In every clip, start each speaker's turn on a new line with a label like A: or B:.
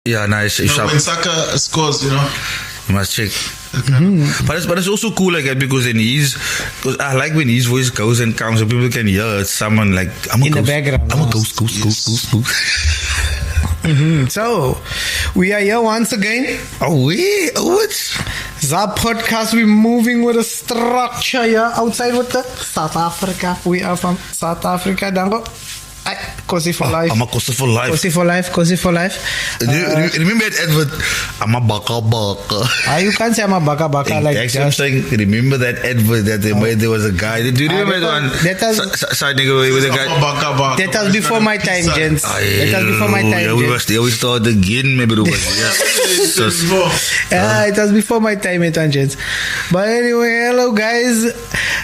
A: Yeah, nice.
B: When Saka scores,
A: you must check. But it's also cool like that because I like when his voice goes and comes so people can hear someone like I'm a
C: in
A: ghost.
C: The background.
A: I'm a ghost.
C: So we are here once again.
A: It's
C: ZAR podcast. We're moving with a structure here outside with the South Africa. We are from South Africa, Dango. Cozy for life.
A: I'm a Cozy for life.
C: Cozy for life.
A: Remember that advert? I'm a baka.
C: You can't say I'm a baka like that.
A: I'm saying, remember that advert that they made? There was a guy. Do you remember that one? With a guy.
C: That was before my time, gents. That was before my time.
A: We started again, maybe it was.
C: It was before my time, gents. But anyway, hello guys.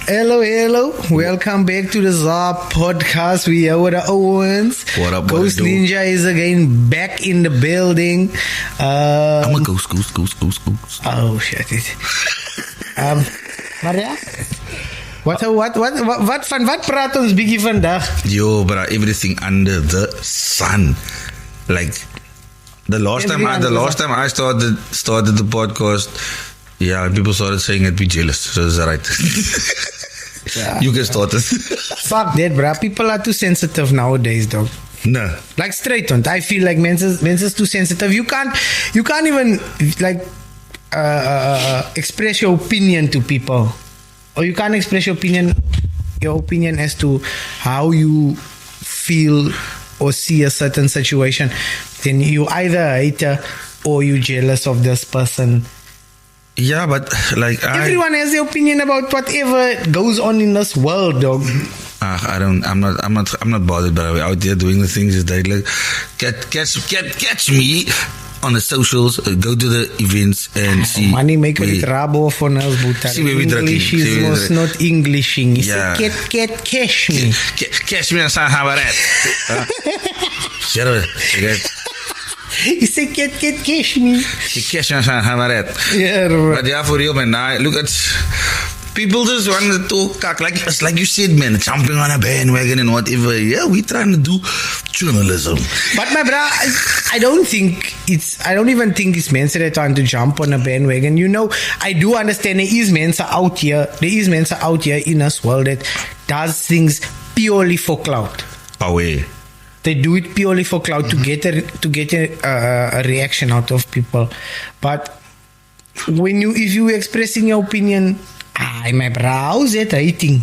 C: Hello. Welcome back to the ZAR podcast. We are with the Owens.
A: What up,
C: Ghost Ninja is again back in the building.
A: I'm a ghost.
C: Oh shit! Maria, wat praat ons bietjie vandag?
A: Yo, bro, everything under the sun. Like the last time I started the podcast, yeah, people started saying I'd be jealous. So is that right?
C: Yeah.
A: You can start it.
C: Fuck that, bruh. People are too sensitive nowadays, dog.
A: No.
C: Like straight on. I feel like men's is too sensitive. You can't even like express your opinion to people, or you can't express your opinion as to how you feel or see a certain situation. Then you either hate her or you jealous of this person.
A: Yeah, but like
C: everyone has their opinion about whatever goes on in this world, dog.
A: I'm not bothered, but we're out there doing the things that like catch me on the socials, go to the events and see.
C: Money maker with rabo for us, but
A: see where we
C: English is not Englishing. He said, catch me.
A: Catch me on San Havaret. Shut up.
C: He said, catch me.
A: Catch me on San Havaret.
C: Yeah, bro.
A: But yeah, for real, man. Look at people just want to talk like it's like you said, man, jumping on a bandwagon and whatever. Yeah, we trying to do journalism.
C: But my bro, I don't even think it's men that are trying to jump on a bandwagon. I do understand there is men out here in this world that does things purely for clout.
A: Away.
C: They do it purely for clout to get a reaction out of people. But if you expressing your opinion, my brow's it hating.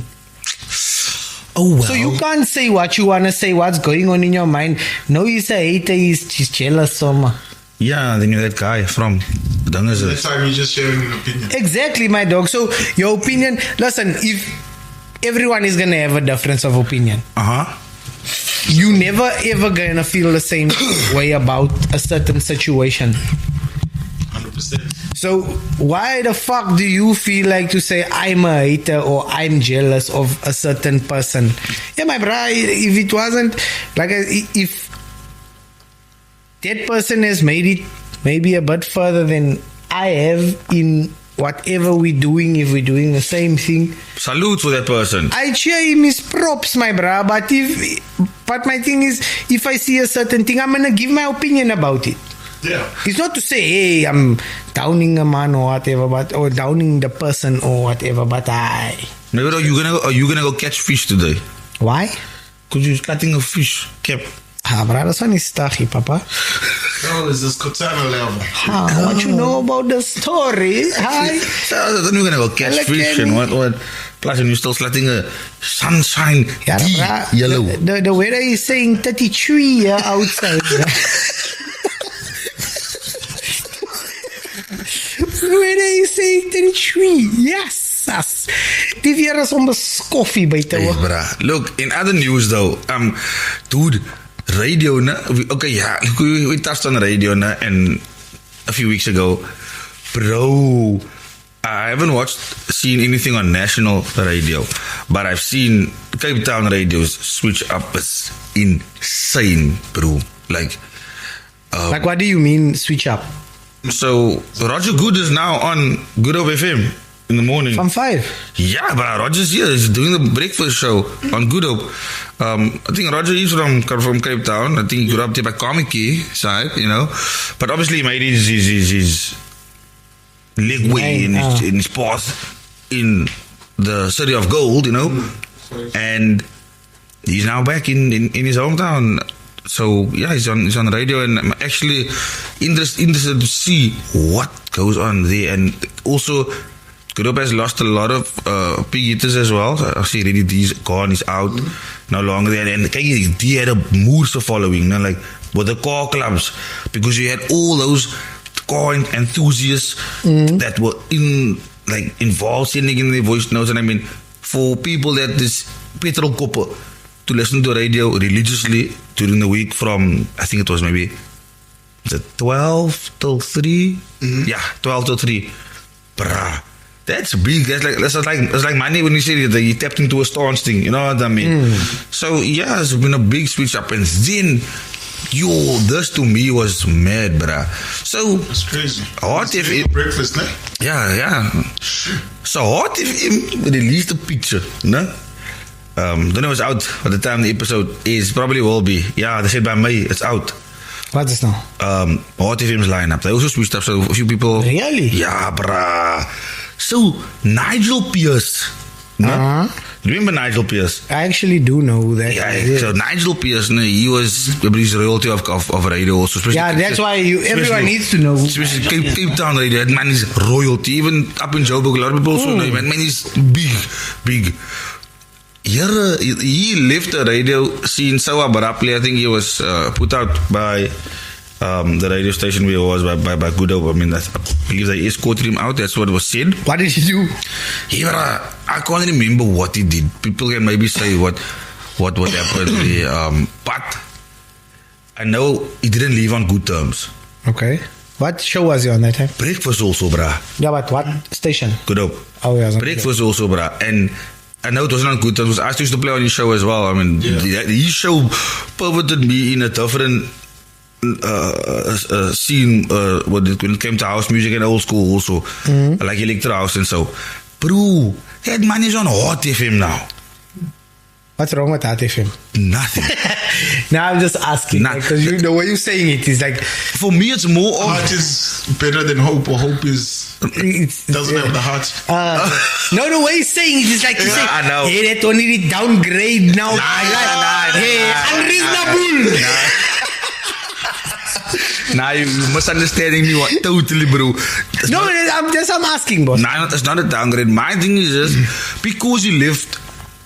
A: Oh well.
C: So you can't say what you wanna say, what's going on in your mind. No, he's a hater, he's jealous or
A: yeah, then you're that guy from
B: next time you're just sharing an opinion.
C: Exactly, my dog. So your opinion, listen, if everyone is gonna have a difference of opinion. You never ever gonna feel the same way about a certain situation.
B: 100%.
C: So why the fuck do you feel like to say I'm a hater or I'm jealous of a certain person? Yeah, my bro, if it wasn't like if that person has made it maybe a bit further than I have in whatever we're doing, if we're doing the same thing,
A: salute for that person.
C: I cheer him his props, my bro. But my thing is, if I see a certain thing, I'm gonna give my opinion about it.
B: Yeah.
C: It's not to say, hey, I'm downing a man or whatever, or downing the person or whatever. But
A: maybe are you gonna go catch fish today?
C: Why?
A: Because you're cutting a fish cap.
C: Bro, this one is staggy, Papa.
B: Oh, it's the Scottana level.
C: What you know about the story? Hi.
A: Then you're gonna go catch fish and what? Plus, you're still slutting a sunshine yellow.
C: The weather is saying 33 outside. The weather is saying 33. Yes. Die weer is om skoffie by te
A: hoor. Look, in other news though, dude, radio, we touched on radio and a few weeks ago, bro, I haven't seen anything on national radio, but I've seen Cape Town radios switch up. It's insane, bro. Like
C: what do you mean switch up?
A: So Roger Good is now on Good Hope FM. in the morning.
C: From 5.
A: Yeah, but Roger's here. He's doing the breakfast show on Good Hope. I think Roger is from Cape Town. I think he grew up there by Komiki side, But obviously he made his legway in his path in the city of gold, And he's now back in his hometown. So yeah, he's on the radio, and I'm actually interested to see what goes on there. And also, Good Hope has lost a lot of big hitters as well. So I see already he's gone, he's out, no longer there. And he had a Moorse following, like with the car clubs, because you had all those car enthusiasts that were involved sending in their voice notes. And I mean, for people that this petrol copper to listen to radio religiously during the week from, I think it was maybe 12 till 3. Yeah, 12 till 3. Bruh, that's big. That's like money when you say that you tapped into a stance thing. You know what I mean? So yeah, it's been a big switch up, and then this to me was mad, bruh. So
B: that's crazy.
A: Hot FM
B: breakfast, ne?
A: Yeah. So Hot FM released a picture, no? Don't know it's out by the time the episode is. Probably will be. Yeah, they said by May it's out.
C: What is now?
A: Hot FM's lineup. They also switched up, so a few people.
C: Really?
A: Yeah, bruh. So Nigel Pierce. No? Remember Nigel Pierce?
C: I actually do know that.
A: Yeah, so Nigel Pierce, he was his royalty of radio also.
C: Yeah, that's why everyone needs to know.
A: Especially Cape Town radio. That man is royalty. Even up in Joburg, a lot of people also know him. That man is big. He left the radio scene so abruptly. I think he was put out by the radio station where he was by Good Hope. I mean, I believe they escorted him out. That's what was said.
C: What did he do?
A: I can't remember what he did. People can maybe say what happened there. But I know he didn't leave on good terms.
C: Okay. What show was he on that time?
A: Breakfast also, bruh.
C: Yeah, but what station?
A: Good Hope.
C: Oh, yeah.
A: Breakfast also, bruh. And I know it wasn't on good terms. I used to play on his show as well. I mean, his show pivoted me in a different scene when it came to house music and old school also, like electro house and so. Bro, that man is on Hot FM now.
C: What's wrong with Hot FM?
A: Nothing.
C: Now I'm just asking because the way you're saying it is like,
A: for me it's more of
B: Heart is better than hope, or hope doesn't have the heart.
C: No, the way he's saying it is like you say,
A: I know.
C: Hey, that only downgrade now. Hey, unreasonable.
A: Now you're misunderstanding me totally, bro.
C: I'm asking, boss.
A: No, it's not a downgrade. My thing is just because he left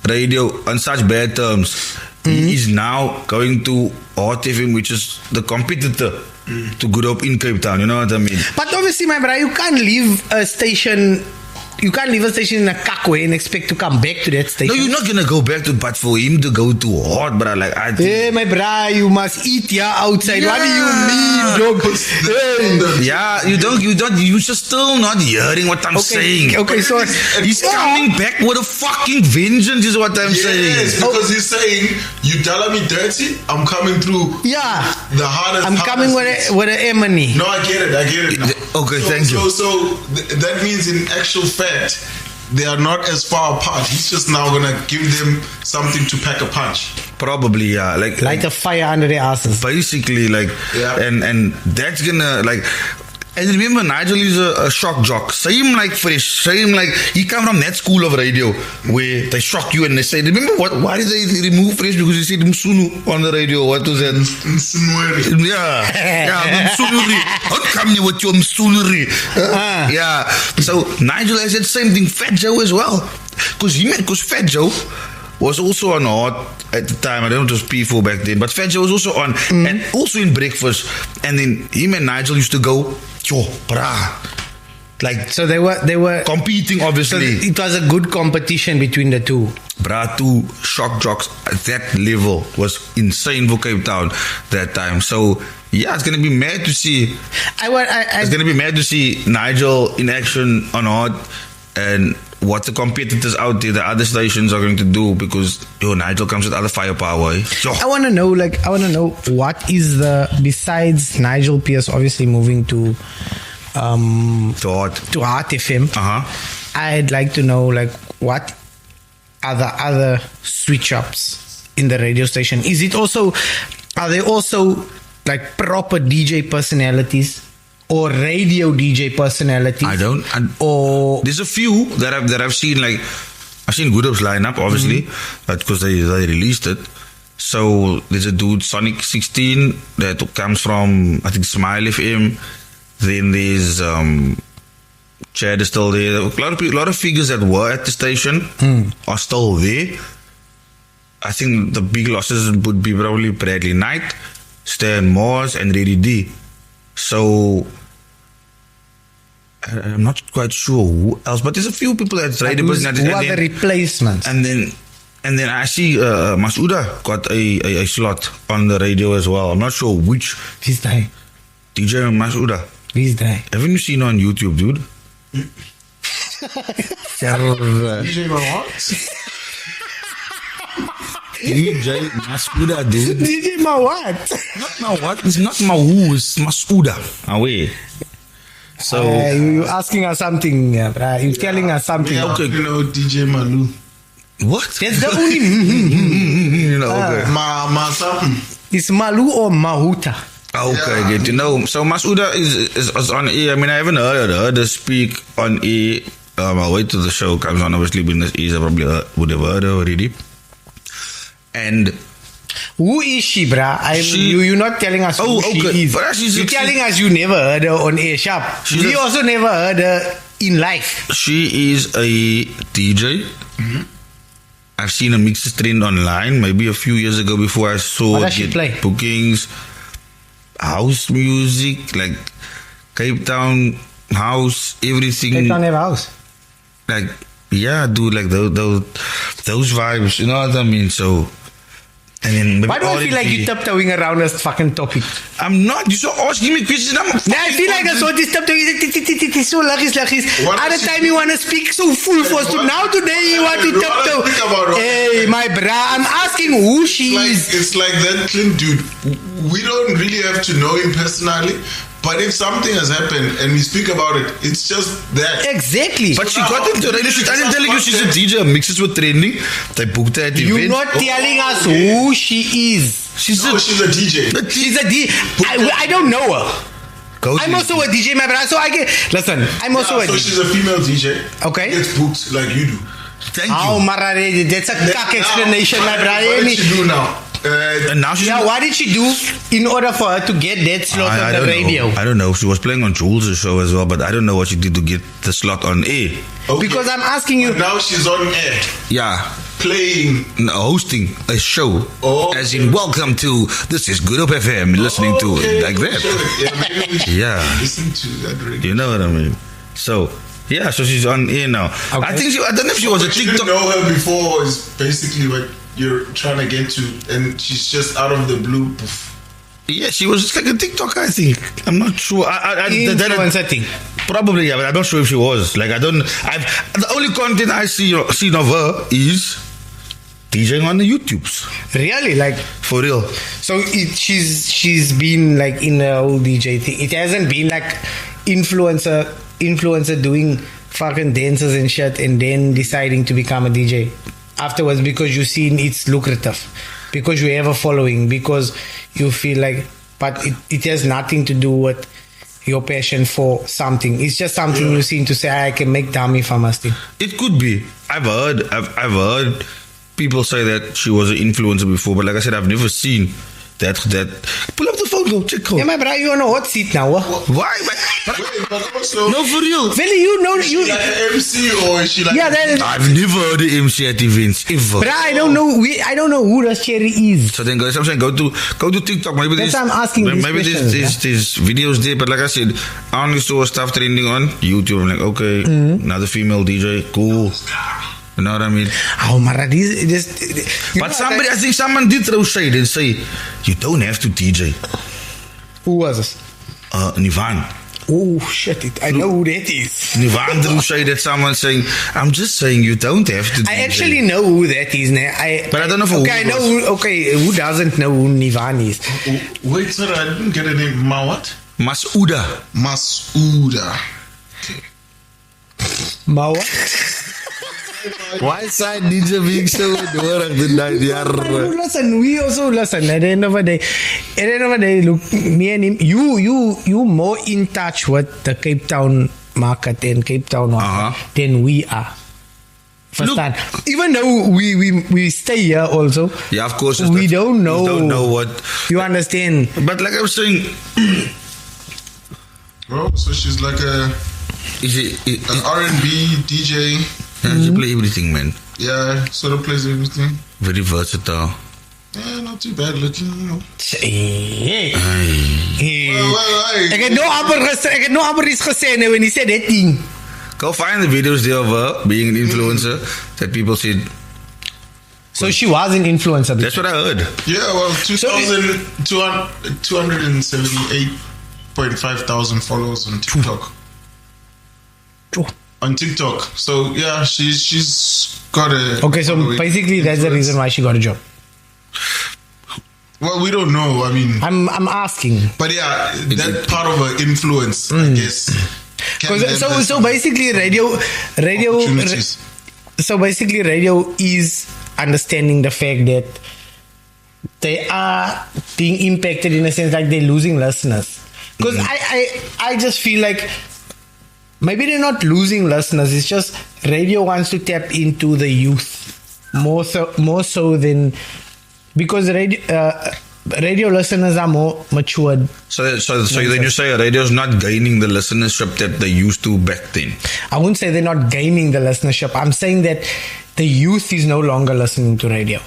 A: radio on such bad terms, he is now going to Hot FM, which is the competitor to Good Hope in Cape Town. You know what I mean?
C: But obviously, my brother, you can't leave a station. You can't leave a station in a kakwe and expect to come back to that station.
A: No, you're not gonna go back to, but for him to go to Hot, bro, like I think.
C: Hey, my brother, you must eat outside. What do you mean, dog?
A: Yeah, you're just still not hearing what I'm saying.
C: Okay, so
A: he's coming back with a fucking vengeance, is what I'm saying.
B: Yes, because he's saying, you telling me dirty, I'm coming through.
C: Yeah,
B: the hardest.
C: I'm coming with a money.
B: No, I get it now.
A: Okay, thank you.
B: So that means in actual fact, they are not as far apart. He's just now gonna give them something to pack a punch.
A: Probably, yeah.
C: Light a fire under their asses.
A: Basically, and that's gonna And remember, Nigel is a shock jock. Same like Fresh. Same like he come from that school of radio where they shock you and they say, remember why did they remove Fresh? Because he said Msunu on the radio. What was that?
B: Msunuri.
A: Yeah, Msunuri. How come you with your Msunuri? Yeah. So Nigel has that same thing. Fat Joe as well. Because Fat Joe was also on Hot at the time. I don't know if it was P4 back then, but Fat Joe was also on, and also in Breakfast. And then him and Nigel used to go, yo, brah.
C: So they were
A: competing, obviously.
C: So it was a good competition between the two.
A: Brah, two shock jocks at that level was insane for Cape Town that time. So yeah, it's gonna be mad to see. It's gonna be mad to see Nigel in action on Hot, and what the competitors out there, the other stations are going to do, because Nigel comes with other firepower.
C: I want to know what is besides Nigel Pierce obviously moving to Hot FM. I'd like to know, like, what are the other switch ups in the radio station? Are they also like proper DJ personalities or radio DJ personalities? Or
A: there's a few that I've seen. Like, I've seen Good Up's lineup, obviously, because they released it. So there's a dude, Sonic 16, that comes from, I think, Smile FM. Then there's Chad is still there. A lot of figures that were at the station are still there. I think the big losses would be probably Bradley Knight, Stan Moores, and Reddy D. So I'm not quite sure who else, but there's a few people that's radio personalities.
C: Who are the replacements?
A: And then I see Masuda got a slot on the radio as well. I'm not sure which.
C: Who's that?
A: DJ Masuda.
C: Who's that?
A: Haven't you seen on YouTube, dude?
B: DJ what?
A: DJ Masuda, dude.
C: DJ Ma what?
A: Not Ma what? It's not Ma who, it's Masuda. Away. So
C: you asking us something, bruh. You telling us something.
B: Yeah, okay. You know, DJ Malu.
A: What?
C: That's the only.
A: You know, okay.
B: Ma something.
C: It's Malu or Mahuta.
A: Okay, good to know. So Masuda is on air. I mean, I haven't heard her speak on air. I'll wait till the show comes on. Obviously, when this is, I probably would have heard her already. And
C: who is she, bruh? You're not telling us who she is. You're telling us you never heard her on air, sharp. We also never heard her in life.
A: She is a DJ. I've seen a mixes trend online maybe a few years ago before I saw
C: what does she play?
A: Bookings, house music, like Cape Town house, everything.
C: Cape Town have house.
A: Like, yeah, dude, like those vibes, you know what I mean? So, and then
C: why do I feel like you're tiptoeing around this fucking topic?
A: I'm not. You so asking me questions.
C: I feel like that's what this tiptoeing. So lagis. At the time you want to speak so full force. So now today you want to tiptoe. Hey, my bra, I'm asking who she is.
B: It's like that Clint dude. We don't really have to know him personally. But if something has happened and we speak about it, it's just that.
C: Exactly.
A: But she got into radio. She's telling you she's a DJ. Mixes were trending. They booked her at the event.
C: You're not telling us who she is.
B: She's a DJ.
C: She's a DJ. I don't know her. I'm also a DJ, my brother. So I get. Listen, I'm also a DJ.
B: So she's a female DJ.
C: Okay.
B: Gets booked like you do.
A: Thank you.
C: Oh, Marare, that's a cock explanation, my brother.
B: What did she do now?
A: And now she's
C: what did she do in order for her to get that slot on the radio?
A: I don't know. She was playing on Jules' show as well, but I don't know what she did to get the slot on air.
B: Okay.
C: Because I'm asking you.
B: But now she's on air.
A: Yeah.
B: Playing.
A: No, hosting a show.
B: Oh,
A: as in, welcome to This Is Good Up FM. Listening to it like that.
B: Yeah, maybe we should listen to that radio.
A: You know what I mean? So, yeah, so she's on air now. Okay. I don't know if she was a TikTok.
B: You didn't know her before is basically what you're trying to get to, and she's just out of the blue.
A: Yeah, she was just like a TikTok, I think. I'm not sure.
C: Influencer thing.
A: Probably, yeah, but I'm not sure if she was. Like, the only content I seen of her is DJing on the YouTubes.
C: Really? Like,
A: for real.
C: So she's been like in the whole DJ thing. It hasn't been like influencer doing fucking dances and shit and then deciding to become a DJ afterwards because you've seen it's lucrative, because you have a following, because you feel like, but it has nothing to do with your passion for something. It's just something you seem to say, I can make dummy if I must.
A: It could be. I've heard people say that she was an influencer before, but like I said, I've never seen that. Pull up the phone, go check her.
C: Yeah, my brother, you on a hot seat now.
A: Why?
B: But also,
A: no, for real.
C: Really, you know,
B: is she like an MC or is she like?
C: Yeah,
A: I've never heard an MC at events ever.
C: But I don't know. I don't know who the Cherry is.
A: So then, guys, I'm saying go to TikTok. Maybe
C: that's why I'm asking.
A: Maybe there's videos there. But like I said, I only saw stuff trending on YouTube. I'm like, okay, another female DJ, cool. You know what I mean?
C: Oh, Mara,
A: but somebody, I think someone did throw shade and say, you don't have to DJ.
C: Who was this?
A: Nivan.
C: Oh, shit. I know who that is.
A: Nivan threw shade at someone saying, I'm just saying you don't have to DJ.
C: I actually know who that is.
A: But I don't know for
C: okay, who doesn't know who Nivan is?
B: Wait, sir, I didn't get a name. Ma what?
A: Masuda.
B: Masuda. Okay.
C: Maar
A: Why side DJ being so adoring
C: listen, we also listen. At the end of the day, look, me and him, you more in touch with the Cape Town market and Cape Town market than we are. Understand? Even though we stay here also,
A: Yeah, of course.
C: we don't know.
A: You don't know what.
C: You understand?
A: But like I was saying,
B: Oh, so she's like an R&B DJ.
A: she play everything, man.
B: Yeah, sort of plays everything.
A: Very versatile.
B: Yeah, not too bad looking, you know.
C: Hey.
B: Well,
C: Ek het no amper iets gesê nee, when he said that thing.
A: Go find the videos there of her being an influencer that people said.
C: So she was an influencer.
A: That's what I heard.
B: Yeah, well, 278.5 thousand followers on TikTok. On TikTok. So, yeah, she's got a...
C: Okay, so basically that's the reason why she got a job.
B: Well, we don't know. I mean...
C: I'm asking.
B: But yeah, that part of her influence, I guess...
C: So basically radio so basically radio is understanding the fact that they are being impacted in a sense like they're losing listeners. Because I just feel like maybe they're not losing listeners, it's just radio wants to tap into the youth more so than because radio listeners are more matured.
A: So then you say radio's not gaining the listenership that they used to back then.
C: I wouldn't say they're not gaining the listenership. I'm saying that the youth is no longer listening to radio.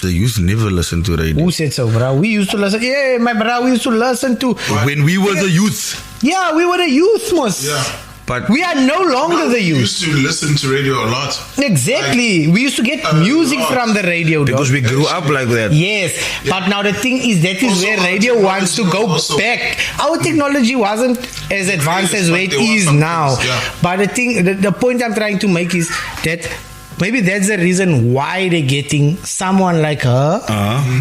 A: The youth never listen to radio.
C: Who said so, bro? We used to listen. Yeah, my bro, we used to listen to.
A: When we were the youth.
C: Yeah, we were the youth, most.
B: Yeah.
A: But
C: we are no longer the
B: We
C: youth.
B: used to listen to radio a lot.
C: Exactly. We used to get music from the radio,
A: because
C: dog.
A: we grew up like that.
C: Yes, but now the thing is that is
B: Also,
C: where
B: our
C: radio wants to go
B: technology
C: back. Our technology wasn't as advanced as where it
B: but there were
C: is
B: some
C: now.
B: things, yeah.
C: But the point I'm trying to make is that maybe that's the reason why they're getting someone like her,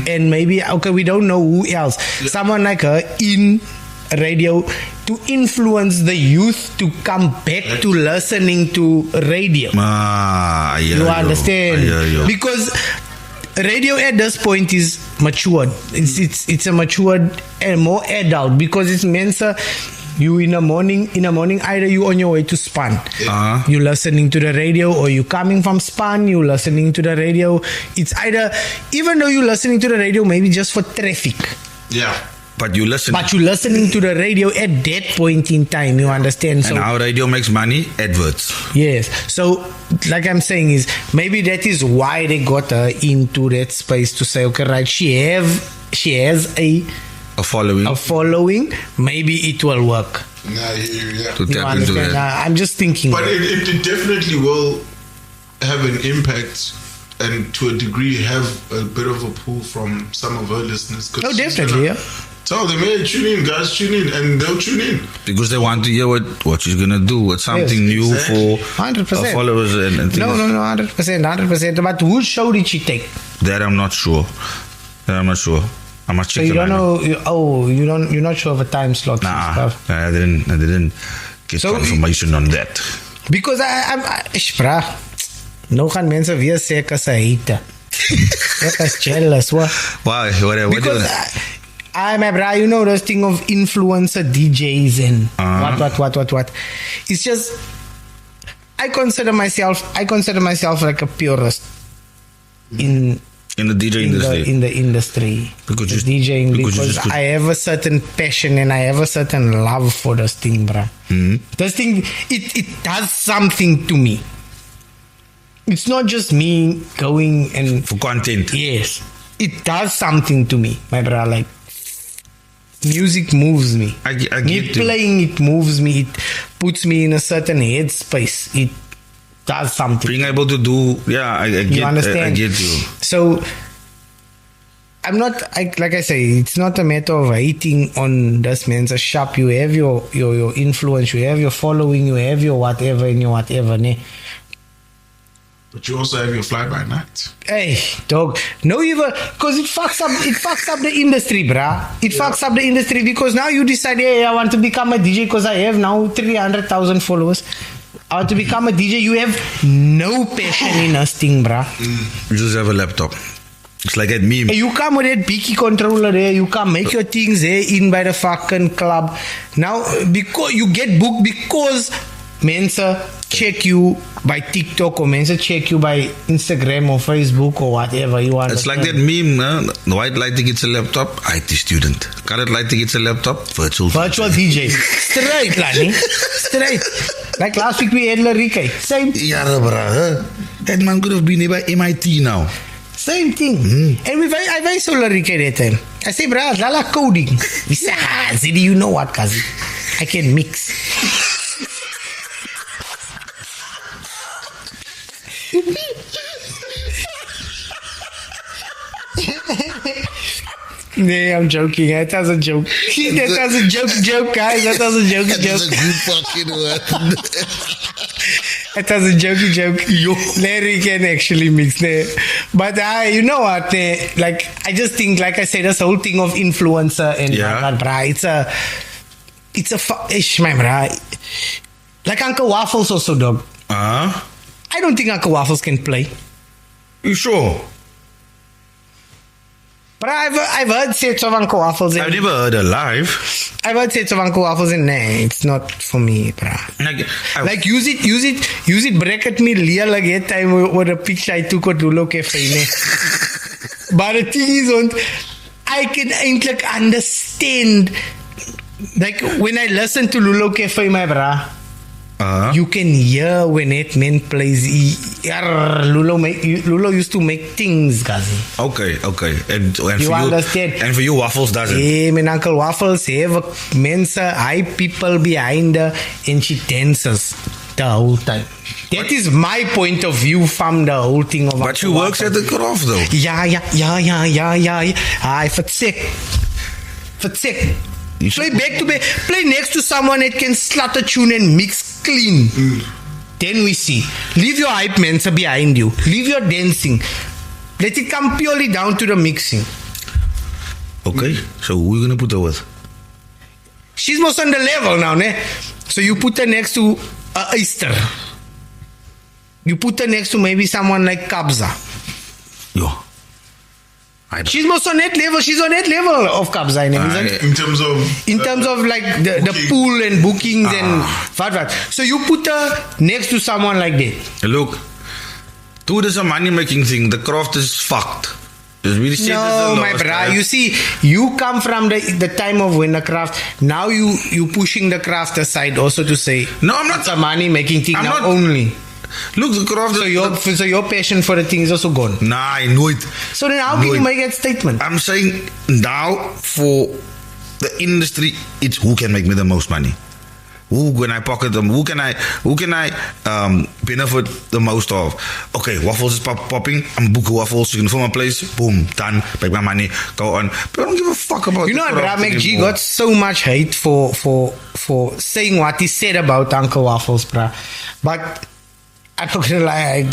C: and maybe we don't know who else. Someone like her in radio to influence the youth to come back to listening to radio. You understand? Because radio at this point is matured. It's a matured and more adult because it's meant you in the morning either you on your way to Span, you listening to the radio, or you coming from Span, you listening to the radio. It's either, even though you listening to the radio maybe just for traffic,
A: but you listen.
C: but you listening to the radio at that point in time, you understand?
A: And how radio makes money? Adverts.
C: Yes. So, like I'm saying is, maybe that is why they got her into that space to say, okay, right, she has a following. Maybe it will work.
A: To
C: You
A: tap into
C: understand?
A: that.
C: I'm just thinking.
B: But it definitely will have an impact, and to a degree have a bit of a pull from some of her listeners.
C: Oh, definitely, yeah.
B: Tell them, hey, tune in, guys, tune in, and they'll tune in.
A: Because they want to hear what she's gonna do, what's something new
B: exactly.
A: for
C: 100%.
A: her followers and things.
C: No, 100%. But whose show did she take?
A: That I'm not sure. I must
C: So
A: check
C: you
A: the
C: don't
A: lineup.
C: know? You're not sure of a time slot and
A: Nah,
C: stuff.
A: I didn't get
C: So-
A: confirmation on that.
C: Because I'm nou gaan mensen weer sê ek is 'n hater. Ek is jealous, what?
A: Why? What
C: Because my brother, you know this thing of influencer DJs and what. It's just I consider myself like a purist in
A: the DJ industry.
C: in the industry.
A: Because
C: the
A: you-
C: DJing
A: because you
C: because
A: just could-
C: I have a certain passion and I have a certain love for this thing, bruh. This thing it does something to me. It's not just me going and
A: For content.
C: yes, it does something to me, my brother. Like music moves me.
A: I
C: Me
A: get you.
C: playing it moves me. It puts me in a certain headspace. It does something.
A: Being able to do, I get,
C: You understand?
A: I get you.
C: So I'm not like I say, it's not a matter of hating on this man's a shop. You have your influence, you have your following, you have your whatever and your whatever, ne?
B: But you also have your fly by night.
C: Hey, dog. No, even because it fucks up the industry, bruh. It fucks up the industry because now you decide, hey, I want to become a DJ because I have now 300,000 followers. I want to become a DJ. You have no passion in us thing, bruh.
A: You just have a laptop. It's like that meme.
C: Hey, you come with that beaky controller there. You come make your things there in by the fucking club. Now, because you get booked because Mensa check you by TikTok or Mensa check you by Instagram or Facebook or whatever you want.
A: It's like that meme, the white lighting gets a laptop, IT student. Colored lighting gets a laptop, virtual
C: DJ. Straight, Lani. Straight. Like last week we had Larike. Same.
A: Yeah, bruh. That man could have been here by MIT now.
C: Same thing. And I saw Larike that time. I say, bruh, lala coding. He said, Zidi, you know what, cousin? I can mix. Nee, I'm joking. That was a joke. That was a joke, guys. That was a joke.
A: That was a good fucking word.
C: That was a joke. Yo, Larry can actually mix there. But you know what? Like, I just think, like I said, this whole thing of influencer and brah, it's a ish, man, brah. Like Uncle Waffles also, dog. I don't think Uncle Waffles can play.
A: You sure?
C: But I've heard sets of Uncle Waffles.
A: I've never heard her live.
C: I've heard sets of Uncle Waffles and it's not for me, bruh. Like use it, bracket me, Leah, like that time with a picture I took at Lulo Cafe. But the thing is, I can eigenlijk understand, like when I listen to Lulo Cafe, my bruh, you can hear when that man plays. Lulo used to make things, cousin.
A: Okay. And
C: you
A: for
C: understand?
A: And for you, Waffles doesn't.
C: Yeah, my Uncle Waffles have Mensa, high people behind her, and she dances the whole time. That is my point of view from the whole thing of.
A: But she works at the craft, though.
C: Yeah. If it's sick. Play back to back. Play next to someone that can slot a tune and mix clean. Then we see. Leave your hype Mensa behind you. Leave your dancing. Let it come purely down to the mixing.
A: Okay, so who are you gonna put her with?
C: She's most on the level now, ne? So you put her next to Easter. You put her next to maybe someone like Kabza.
A: Yo.
C: She's most on that level. She's on that level of Kabza. In terms of like the pool and bookings and what. So you put her next to someone like that.
A: Look, dude, it's a money making thing. The craft is fucked.
C: No, my brother. You see, you come from the time of when the craft. Now you pushing the craft aside also to say
A: no, I'm not.
C: It's a money making thing now
A: not,
C: only.
A: Look, the craft.
C: So your passion for the thing is also gone.
A: Nah, I know it.
C: So then how can you make that statement?
A: I'm saying now for the industry, it's who can make me the most money. Who can I pocket them? Who can I benefit the most of? Okay, Waffles is popping. I'm booking Waffles. You can fill my place. Boom, done. Make my money. Go on. But I don't give a fuck about.
C: You know, Ramek G got so much hate for saying what he said about Uncle Waffles, bruh. But I'm not gonna lie,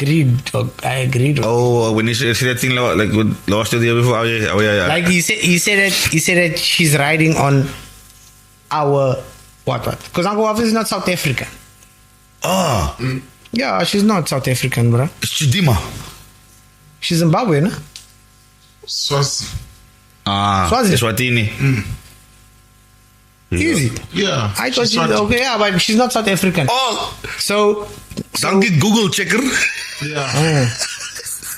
C: I agreed.
A: Oh, when he said that thing like last year before. Oh yeah.
C: Like he said that she's riding on our what? Because Uncle Waffles is not South African.
A: Oh.
C: Yeah, she's not South African, bro.
A: It's Chidima.
C: She's Zimbabwe, no?
B: Swazi.
C: Swazi.
A: Eswatini.
C: Easy.
B: Yeah.
C: I thought she okay, yeah, but she's not South African.
A: Oh.
C: So
A: Dank it Google checker.
B: Yeah.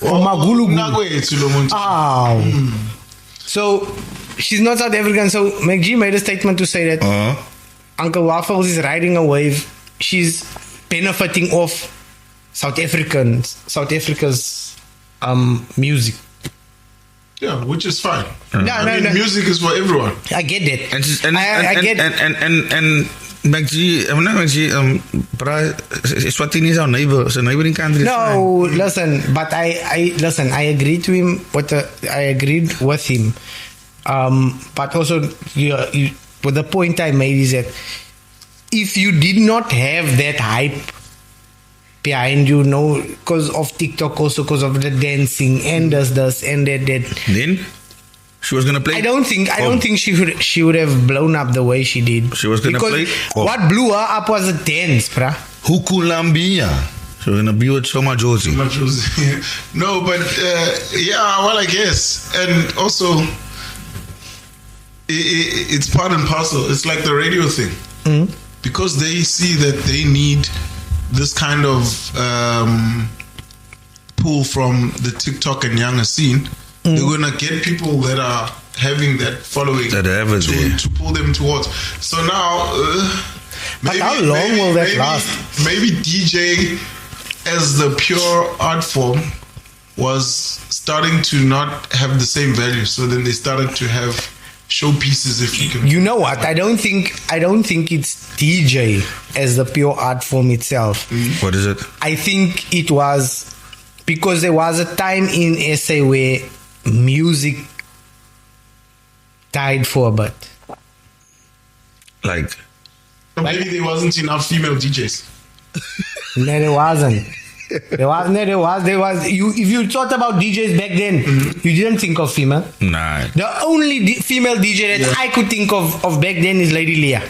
C: Magulu.
B: Oh.
C: So she's not South African. So McG made a statement to say that Uncle Waffles is riding a wave. She's benefiting off South Africa's music.
B: Yeah, which is fine.
C: No.
B: Music is for everyone.
C: I get that.
A: And McG, Eswatini is our neighbor. It's a neighboring country.
C: No, listen, but I agreed to him. I agreed with him. But also, but the point I made is that if you did not have that hype behind you, because of TikTok, also because of the dancing and this and that,
A: then she was gonna play.
C: I don't think she would have blown up the way she did.
A: She was gonna play.
C: What blew her up was the dance, bruh.
A: Hukulambia. So we're gonna be with Shoma Josie.
B: No, but yeah, well, I guess, and also it's part and parcel. It's like the radio thing, because they see that they need this kind of pull from the TikTok and younger scene. They're gonna get people that are having that following to pull them towards. So now,
C: but how long will that last?
B: Maybe DJ as the pure art form was starting to not have the same value. So then they started to have showpieces, if you can.
C: You know what? I don't think it's DJ as the pure art form itself.
A: What is it?
C: I think it was because there was a time in SA where music died for a bit.
A: Like
B: maybe there wasn't enough female DJs.
C: No, there wasn't. There was. If you thought about DJs back then, you didn't think of female.
A: Nah.
C: The only female DJ that I could think of back then is Lady Leah.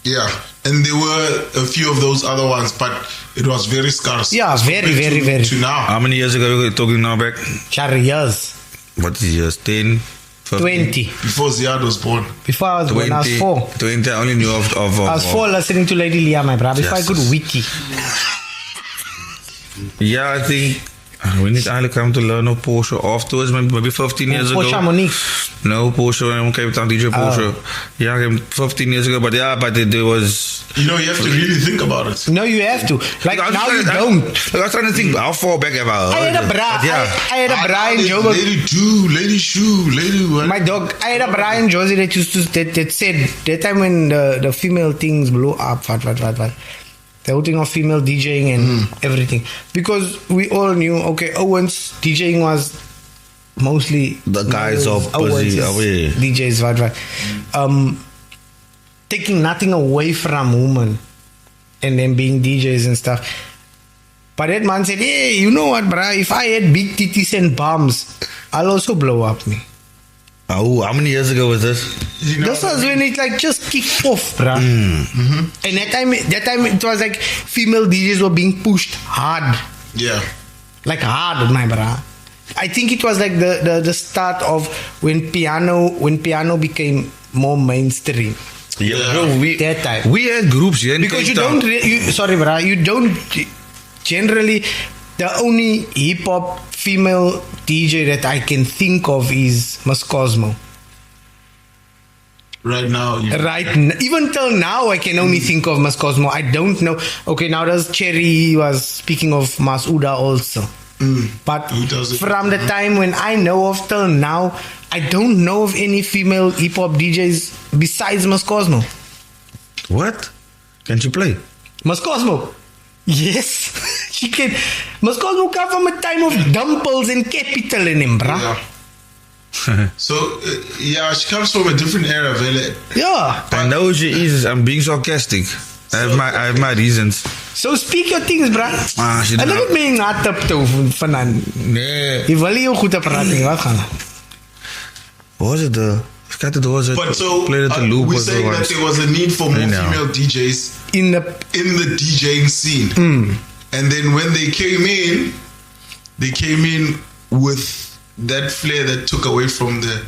B: Yeah, and there were a few of those other ones, but it was very scarce.
C: Yeah, very.
B: To now.
A: How many years ago are we talking now back?
C: Years.
A: What is years? 10? 15?
C: 20.
B: Before Ziad was born.
C: Before I was born, I was 4.
A: 20, I only knew of
C: I was 4 listening to Lady Leah, my brother. Before I could wiki.
A: Yeah, I think we need eigenlijk come to learn of Porsche afterwards, maybe 15 years ago.
C: Porsche Monique.
A: No, Porsche, Cape Town DJ Porsche. Yeah, 15 years ago, but there was...
B: You have to really think about it.
C: No, you have to. Like, now you don't.
A: I was trying to think, how far back have I heard?
C: I had a Brian Jogo.
B: Lady Do, Lady Shoe, Lady what?
C: My dog, I had a Brian Josie that used to, that said, that time when the female things blew up, the whole thing of female DJing and everything. Because we all knew, okay, Owens DJing was mostly
A: the guys of
C: Owens DJs, taking nothing away from women and them being DJs and stuff. But that man said, hey, you know what, bruh? If I had big titties and bums, I'll also blow up me.
A: Oh, how many years ago was this?
C: This was when it like just kicked off, bruh. And that time it was like female DJs were being pushed hard.
B: Yeah.
C: Like hard, my bruh. I think it was like the start of when piano became more mainstream.
A: Yeah, bro,
C: that time.
A: We had groups here in
C: because
A: Cape
C: you
A: Town.
C: don't sorry, bruh, you don't generally. The only hip hop female DJ that I can think of is Miss Cosmo.
B: Right now,
C: even till now, I can only think of Miss Cosmo. I don't know. Okay, now does Cherry was speaking of Masuda also. But from the time when I know of till now, I don't know of any female hip hop DJs besides Miss Cosmo.
A: What? Can she play?
C: Miss Cosmo? Yes, she can. Miss Cosmo come from a time of Dumples and Capital in him, bruh.
B: Yeah. So, she comes from a different era, Vele.
C: Yeah.
A: I know she is. I'm being sarcastic. I have my reasons.
C: So speak your things, bruh.
A: She
C: Hulle moet my not op toe vanaand.
A: Nee.
C: Jy wil jou goed praat nie, wat gaan?
A: Was it the...
B: But so we're saying that there was a need for more female DJs in the DJing scene. And then when they came in with that flair that took away from the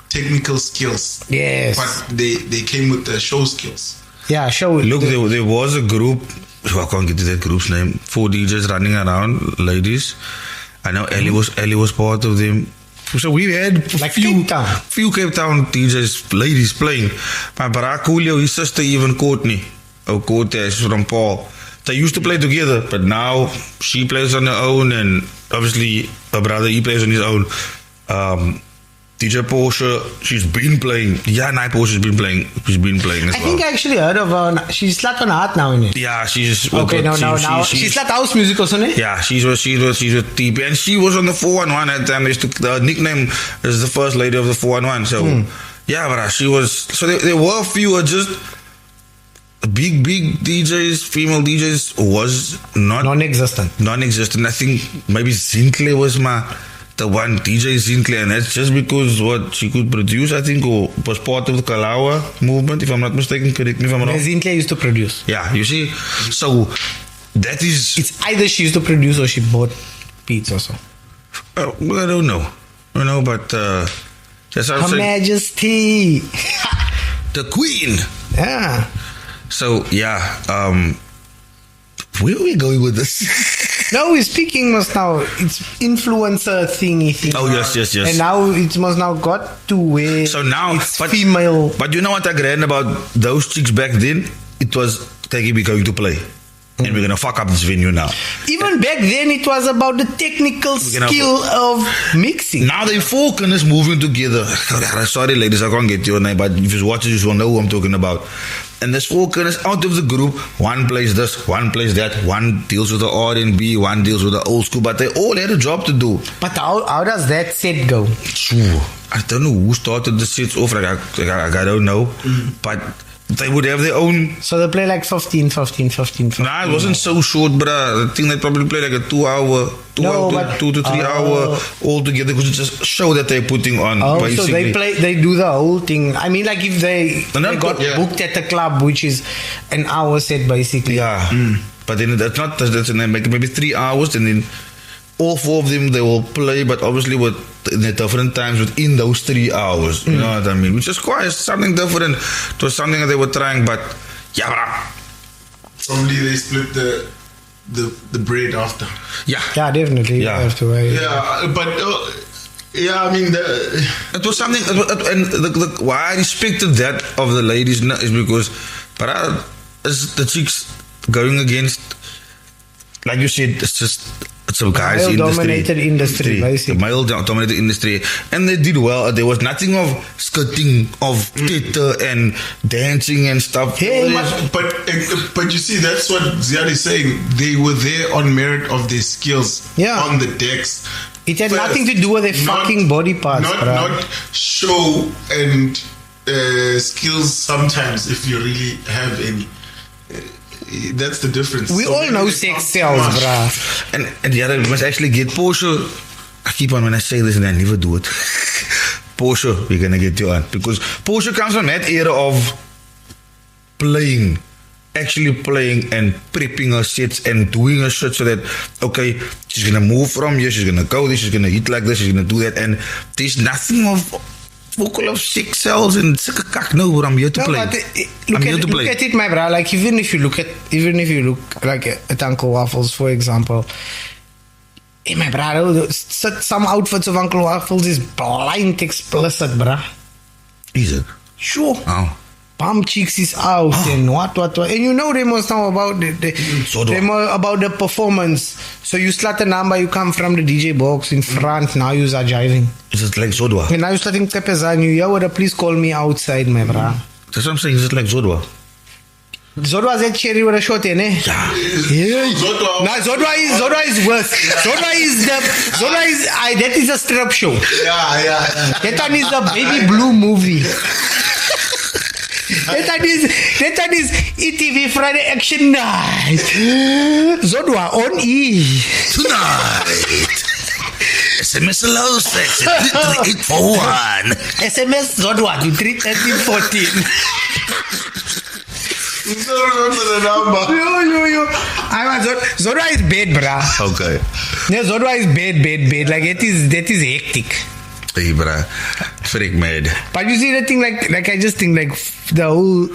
B: technical skills.
C: Yes.
B: But they came with the show skills.
C: Yeah, show.
A: Look, there was a group, I can't get to that group's name, 4 DJs running around, ladies. I know Ellie was part of them. So we had
C: like
A: few Cape Town DJs, ladies playing. My Barack Julio, his sister even Courtney, Cortez from Paul. They used to play together, but now she plays on her own, and obviously her brother, he plays on his own. DJ Porsche, she's been playing. Yeah, Night Porsche's been playing. She's been playing as well.
C: I think I actually heard of her. She's Slat on Heart now, isn't it?
A: Yeah, she's...
C: Okay, now. She's Slat House Music also, isn't it?
A: Yeah, she's with TP. And she was on the 411 at the time. The nickname is the first lady of the 411. So, yeah, but she was... So there were a few just... Big DJs, female DJs was not...
C: Non-existent.
A: I think maybe Sinclair was the one, DJ Sinclair, and that's just because what she could produce, I think, or was part of the Kalawa movement, if I'm not mistaken. Correct me if I'm wrong.
C: Sinclair used to produce.
A: Yeah, you see. So That is...
C: It's either she used to produce or she bought beats or so.
A: Well, I don't know. But that's what I'm
C: Her
A: saying.
C: Majesty.
A: The Queen.
C: Yeah.
A: So, yeah. Where are we going with this?
C: No, we're speaking must now. It's influencer thingy.
A: Oh, yes.
C: And now it must now got to where
A: So now...
C: it's female.
A: But you know what I read about those chicks back then? It was, okay, we're going to play. And we're going to fuck up this venue now.
C: Even back then, it was about the technical skill of mixing.
A: Now they four kinders moving together. Sorry, ladies, I can't get your name, but if you watch it, you will know who I'm talking about. And there's four kinders out of the group. One plays this, one plays that. One deals with the R&B, one deals with the old school. But they all had a job to do.
C: But how does that set go?
A: I don't know who started the sets off. I don't know. But they would have their own...
C: So they play like 15.
A: Nah, it wasn't so short, bruh. I think they probably play like a 2 hour, 2 to 3 hour all together, because it's just a show that they're putting on.
C: Oh,
A: basically.
C: so they do the whole thing. I mean, like if they got booked at the club, which is an hour set basically.
A: Yeah. But then that's maybe 3 hours, and then all four of them, they will play, but obviously with in the different times within those 3 hours. You know what I mean? Which is quite something different. It was something that they were trying, but yeah, bruh.
B: Probably they split the bread after.
A: Yeah.
C: Yeah, definitely.
A: Yeah.
C: You have to wait.
B: Yeah, but I mean,
A: it was something, and why I respected that of the ladies is because, but as the chicks going against, like you said, it's a guys'
C: male-dominated industry, basically.
A: The male-dominated industry, and they did well. There was nothing of skirting, of theater and dancing and stuff.
C: Hey,
B: but you see, that's what Ziad is saying. They were there on merit of their skills on the decks.
C: It had nothing to do with their fucking body parts,
B: not show and skills sometimes, if you really have any. That's the difference.
C: We all know sex sells, bruh.
A: And the other, we must actually get Porsche. I keep on when I say this and I never do it. Porsche, we're going to get you on. Because Porsche comes from that era of playing. Actually playing and prepping her sets and doing her shit so that, okay, she's going to move from here, she's going to go there, she's going to hit like this, she's going to do that. And there's nothing of vocal of sex cells and kak. No, but I'm here to play.
C: Look at it, my bro. Like even if you look like at Uncle Waffles, for example. Hey, my bro, some outfits of Uncle Waffles is blind explicit, bruh.
A: Is it?
C: Sure.
A: Oh.
C: Bum cheeks is out and what. And you know they must know about about the performance. So you slot a number, you come from the DJ box in front, now you are jiving.
A: Is it like Zodwa?
C: And now you're starting to pezan you, yeah, please call me outside, my bro.
A: That's what I'm saying, is it like Zodwa?
C: Zodwa is that cherry with a shot in, eh? Yeah. Zodwa is worse. Zodwa is that is a strip show.
B: Yeah.
C: That one is a baby blue movie. That one is ETV Friday Action Night. Zodwa on E.
A: Tonight. SMS allow sex at 3841.
C: SMS Zodwa to 31314.
B: You don't remember the number.
C: Yo. Zodwa is bad, bruh.
A: Okay.
C: Yeah, Zodwa is bad. Like that is hectic.
A: Hey, bruh. Freak mad.
C: But you see the thing, like I just think like the whole,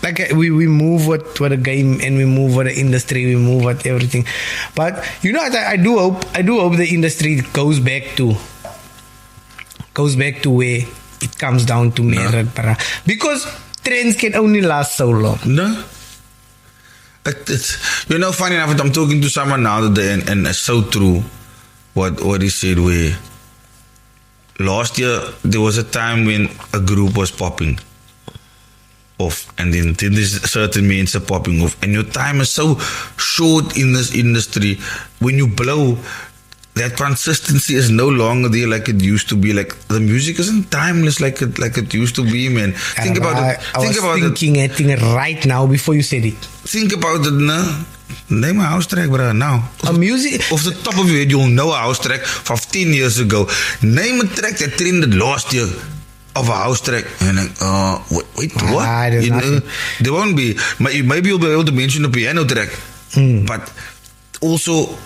C: like we move with the game and we move with the industry, we move with everything. But you know, I do hope the industry goes back to where it comes down to merit, because trends can only last so long.
A: No. It's funny enough, I'm talking to someone now today, and it's so true what he said, where last year there was a time when a group was popping off, and then there's certain means are popping off, and your time is so short in this industry. When you blow, that consistency is no longer there like it used to be. Like the music isn't timeless like it used to be, man. Think about it.
C: I was thinking it right now before you said it.
A: Think about it, no? Name a house track, bro, now.
C: A music...
A: Off the top of your head, you'll know a house track 15 years ago. Name a track that trended last year of a house track. And like, wait, what?
C: There won't
A: be. Maybe you'll be able to mention a piano track. But also,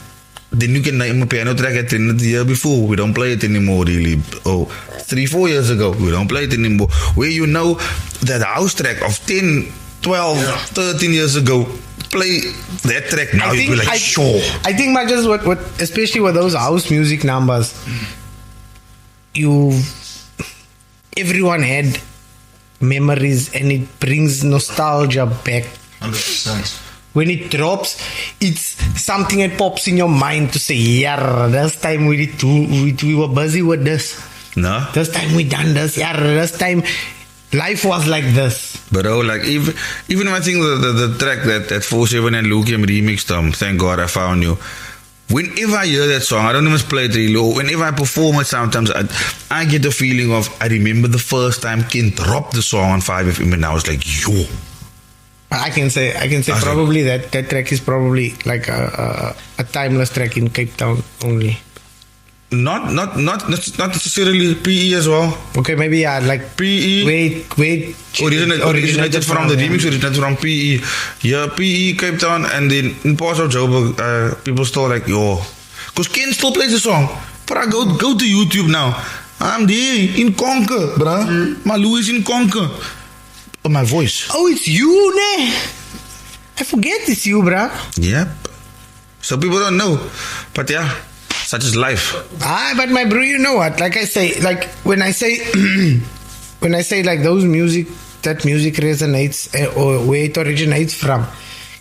A: then you can name a piano track at the end of the year before. We don't play it anymore, really. 3-4 years ago, we don't play it anymore. Where you know that house track of 10, 12, 13 years ago, play that track now, you'd be like, sure.
C: I think, just what especially with those house music numbers, everyone had memories and it brings nostalgia back.
B: 100%.
C: When it drops, it's something that pops in your mind to say, yeah, this time we were busy with this.
A: No?
C: This time we done this. Yeah, this time life was like this.
A: But like even I think the track that 47 and Lukium remixed, Thank God I Found You. Whenever I hear that song, I don't even play it really low. Whenever I perform it, sometimes I get the feeling of, I remember the first time Ken dropped the song on 5FM and I was like, yo.
C: I can say probably that track is probably like a timeless track in Cape Town only.
A: Not necessarily PE as well.
C: Okay, maybe like
A: PE.
C: Wait.
A: Originated from the remix, originated from PE. Yeah, PE, Cape Town, and then in parts of Joburg, people still like, yo. Because Ken still plays the song. But I go to YouTube now. I'm there in Conquer, bruh. My Louis in Conquer. Oh, my voice.
C: Oh, it's you, ne? I forget it's you, bruh.
A: Yep. So people don't know. But yeah. Such is life.
C: But my bro, you know what? Like I say, like when I say like those music resonates or where it originates from,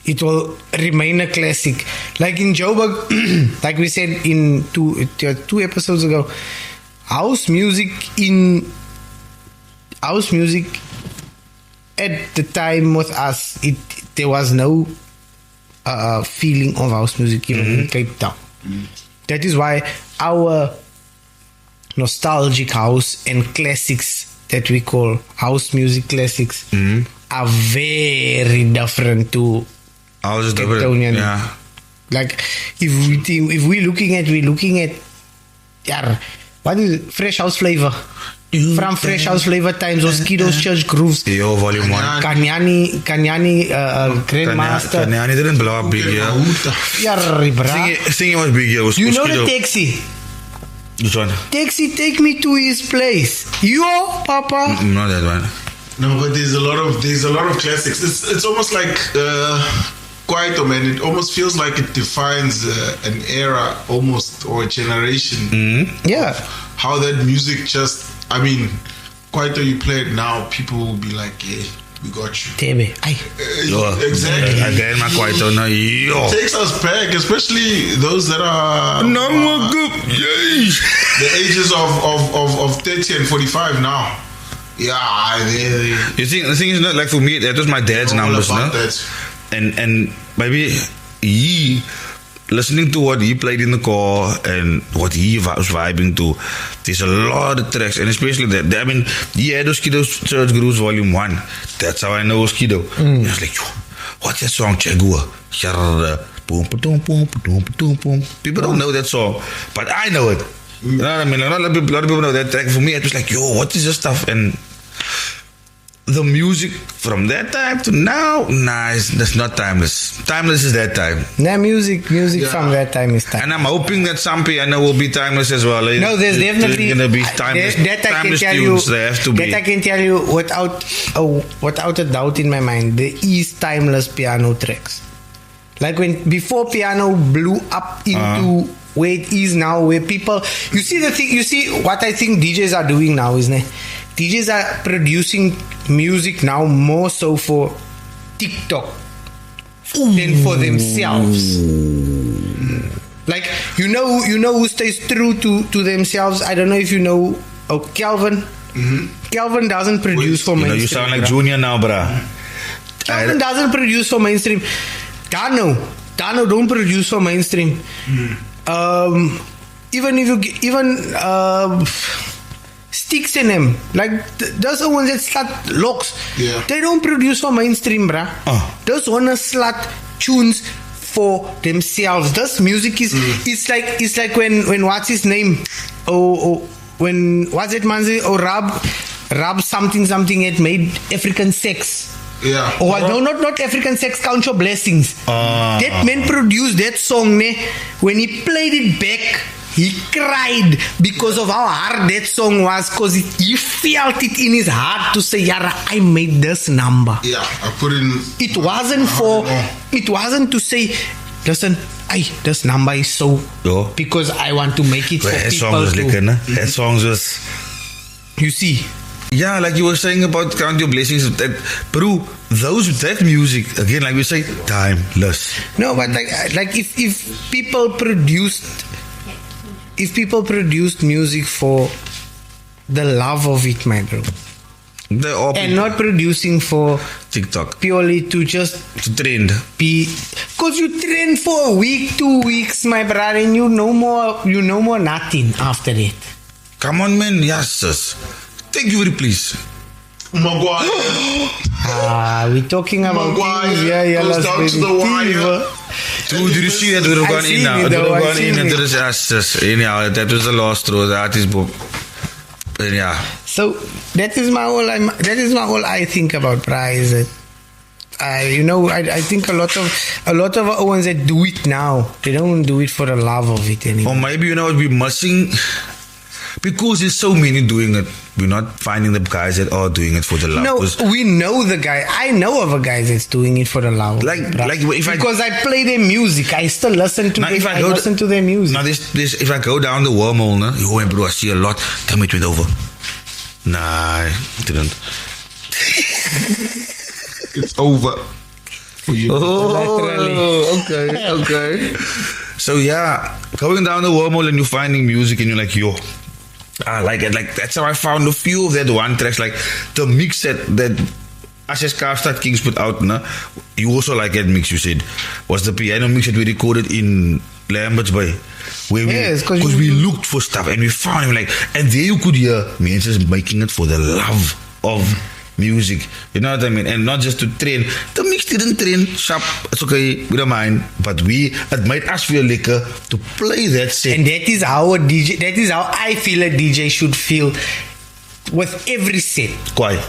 C: it will remain a classic. Like in Joburg, like we said in two episodes ago, house music at the time with us, there was no feeling of house music even in Cape Town. That is why our nostalgic house and classics that we call house music classics are very different to Cape Townian.
A: Yeah.
C: Like if we're looking at what is it? Fresh House Flavor. From Fresh House Flavor times or Skido's Church Grooves.
A: Yo, volume 1.
C: Kanyani, Grandmaster.
A: Kanyani didn't blow up big, yeah. Singing was big, yeah.
C: You know the Taxi?
A: Which one?
C: Taxi, take me to his place. Yo, Papa.
A: Not that one.
B: No, but there's a lot of classics. It's almost like Kwaito, man. It almost feels like it defines an era, almost, or a generation.
C: Yeah.
B: How that music just, I mean, Kwaito, you play it now, people will be like, hey, we got you.
C: Tebe.
B: Exactly.
A: Again, my Kwaito, no, yo.
B: It takes us back, especially those that are
A: the
B: ages of 30 and 45 now. Yeah,
A: you think the thing is not like for me, that was my dad's numbers, no? And maybe listening to what he played in the car and what he was vibing to, there's a lot of tracks, and especially that. I mean, he had Skido's Church Grooves Volume 1. That's how I know Skido. I was like, what's that song, Chagua? Boom, boom, boom, boom, boom, boom. People don't know that song, but I know it. You know what I mean? A lot of people know that track. For me, it was like, yo, what is this stuff? And the music from that time to now, that's not timeless. Timeless is that time.
C: Nah, music from that time is timeless.
A: And I'm hoping that some piano will be timeless as well.
C: No, there's definitely
A: going to be timeless. Timeless tunes. They have to be.
C: That I can tell you without a doubt in my mind, there is timeless piano tracks. Like before piano blew up into where it is now, where people, you see what I think DJs are doing now, isn't it? DJs are producing music now more so for TikTok than for themselves. Like you know who stays true to themselves. I don't know if you know Kelvin. Kelvin doesn't produce for mainstream.
A: You sound like Junior now, bruh.
C: Kelvin doesn't produce for mainstream. Dano don't produce for mainstream. Sticks in him, like those are ones that slut locks.
B: Yeah.
C: They don't produce for mainstream, bruh. Those ones slut tunes for themselves. This music is it's like when what's his name? When what's it Manzi or Rab something it made African Sex.
B: Yeah.
C: Oh, no, not African Sex, Count Your Blessings. That man produced that song, ne? When he played it back, he cried because of how hard that song was, because he felt it in his heart to say, Yara, I made this number.
B: Yeah, I put in.
C: It wasn't to say, listen, this number is so, because I want to make it for
A: That
C: people.
A: song was lekker, ne? That song was...
C: You see?
A: Yeah, like you were saying about Count Your Blessings, that, bro, that music, again, like we say, timeless.
C: No, but like if people produced music for the love of it, my bro, and not producing for
A: TikTok
C: purely to just
A: to trend,
C: because you trend for a week, 2 weeks, my brother, and you no more nothing after it.
A: Come on, man, yes, sis. Thank you very please.
B: Maguire.
C: We're talking about
B: Maguire
C: things, yeah,
B: goes down to the wire.
A: Dude, did you see that? It would have gone in now. It would have gone in, and there is us. Anyhow, that was the last straw. The artist book. Yeah.
C: So that is my whole I think about prize. I think a lot of our ones that do it now, they don't do it for the love of it anymore.
A: Or maybe you know what we're missing. Because there's so many doing it, we're not finding the guys that are doing it for the love.
C: No, we know the guy. I know of a guy that's doing it for the love. Because I play their music, I still listen to to their music.
A: Now, if I go down the wormhole, bro, I see a lot. Tell me it went over. Nah, I didn't.
B: It's over for you.
A: Oh, okay. So yeah, going down the wormhole and you're finding music and you're like, yo, I like it. Like that's how I found a few of that one tracks, like the mix that Ashes Kaapstad Kings put out. No? You also like that mix, you said, was the piano mix that we recorded in Lambert's Bay. Because we looked for stuff and we found him, like, and there you could hear me just making it for the love of music, you know what I mean, and not just to train. The mix didn't train sharp, it's okay, we don't mind, but it made us feel lekker to play that set.
C: And that is how I feel a DJ should feel with every set.
A: Quite.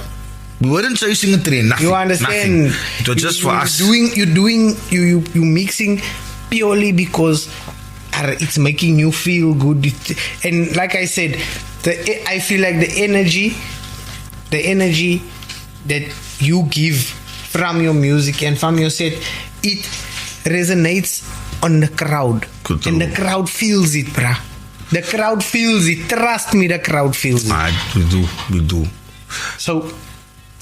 A: We weren't chasing a train, nothing.
C: You understand?
A: Nothing. It was just for us.
C: You mixing purely because it's making you feel good. And like I said, I feel like the energy that you give from your music and from your set, it resonates on the crowd.
A: Good.
C: And the crowd feels it, bruh. The crowd feels it. Trust me, the crowd feels it.
A: We do.
C: So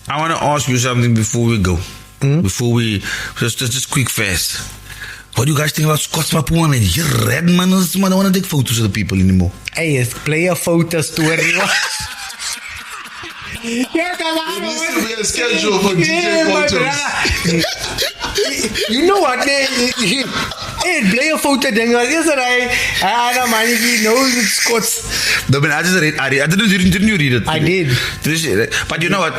A: I want to ask you something before we go. Before we just quick fast. What do you guys think about SCOTTS MAPHUMA, man? You're red, man. I don't want to take photos of the people anymore.
C: Hey, yes, play a photo story. Yeah,
B: there needs to be a schedule for DJ photos.
C: You know what? Hey, play a photo. Then I don't mind if he knows it's SCOTTS.
A: No, but I just read. Didn't you read it?
C: I did.
A: But you know what?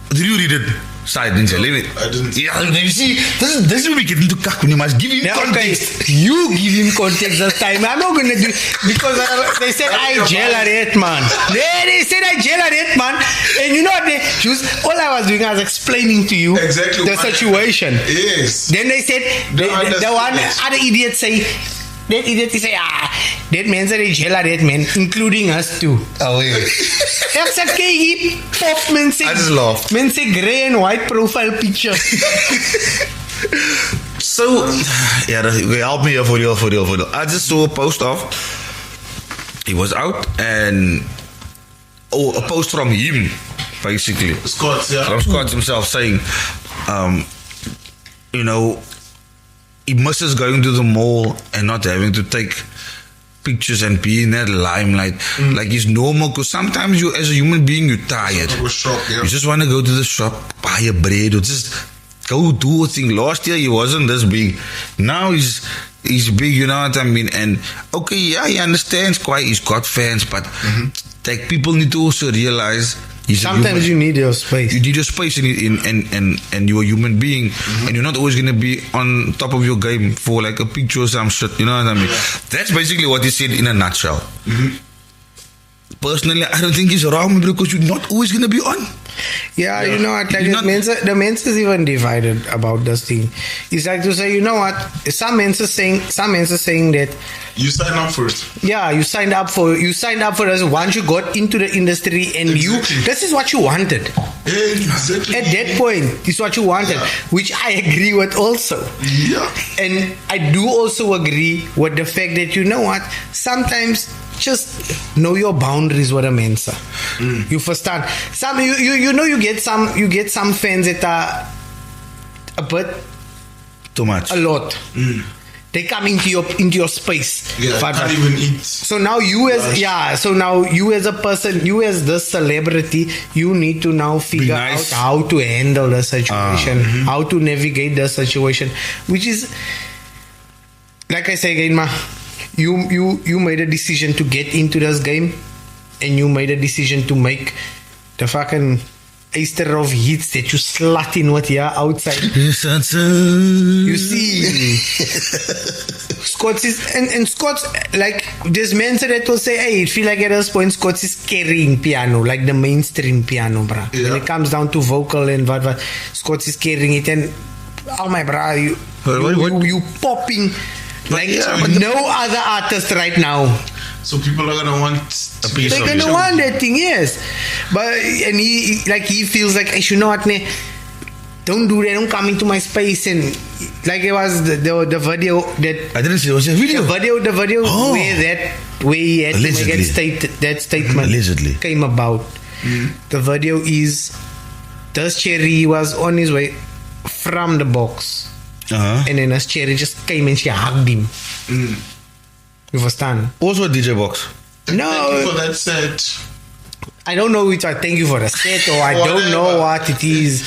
A: Did you read it? Sorry, didn't you? Leave it.
B: I didn't.
A: Yeah, you see, this is when we get into kak. You must give him context.
C: Okay. You give him context this time. I'm not going to do because they said I jail at it, man. They said I jail at it, man. And you know what? All I was doing, I was explaining to you
B: exactly
C: the situation.
B: Yes.
C: Then they said the one other idiot say. That idiot say, that man said jail at it, man, including us too.
A: Oh, yeah.
C: I said, okay, pop, man say.
A: I just laughed.
C: Man say grey and white profile picture.
A: So, yeah, help me here for real. I just saw a post of, he was out and, a post from him, basically.
B: SCOTTS, yeah.
A: From SCOTTS himself saying, he misses going to the mall and not having to take pictures and be in that limelight like it's normal, because sometimes you as a human being you're tired. You just want to go to the shop, buy a bread, or just go do a thing. Last year he wasn't this big, now he's big, you know what I mean. And okay, yeah, he understands he's got fans, but like people need to also realize
C: sometimes you need your space.
A: You need your space, and you're a human being, and you're not always going to be on top of your game for like a picture or some shit. You know what I mean? That's basically what he said in a nutshell. Personally, I don't think he's wrong, because you're not always going to be on.
C: Yeah, you know what? Like the Mensa is even divided about this thing. It's like to say, you know what? Some Mensa saying that
B: You sign up for it.
C: yeah, you signed up for us once you got into the industry and
B: Exactly.
C: this is what you wanted.
B: Exactly.
C: At that point, this is what you wanted,
B: Yeah.
C: which I agree with also.
B: Yeah.
C: And I do also agree with the fact that, you know what, sometimes just know your boundaries with a Mensa. You understand? Some you know you get some fans that are a bit
A: Too much.
C: a lot. They come into your space.
B: Yeah,
C: But-
B: can't even eat.
C: so now you as a person, you as the celebrity, you need to now figure
A: nice.
C: out how to handle the situation, how to navigate the situation, which is, like I say again, you made a decision to get into this game, and you made a decision to make the fucking Easter of hits that you slut in what here outside. You see, Scotts is and Scotts, like there's men that will say, hey, it feel like at this point Scotts is carrying piano, like the mainstream piano, bruh.
B: Yeah.
C: When it comes down to vocal and what Scotts is carrying it, and oh my bruh, you popping like no other artist right now.
B: So people are gonna want
A: A piece
C: They're
A: of
C: gonna
A: it.
C: want that thing, yes. But and he feels like, you know what, ne? Don't do that. Don't come into my space. And like it was the video that
A: I didn't see. Was it a video?
C: the video
A: Oh.
C: where he had to make
A: Allegedly.
C: that statement
A: Allegedly.
C: came about. The video is this Cherry was on his way from the box, and then this Cherry just came and she hugged him. You understand?
A: Also a DJ box.
B: Thank you
C: No,
B: for that set.
C: I don't know which I thank you for the set, or I don't know what it is.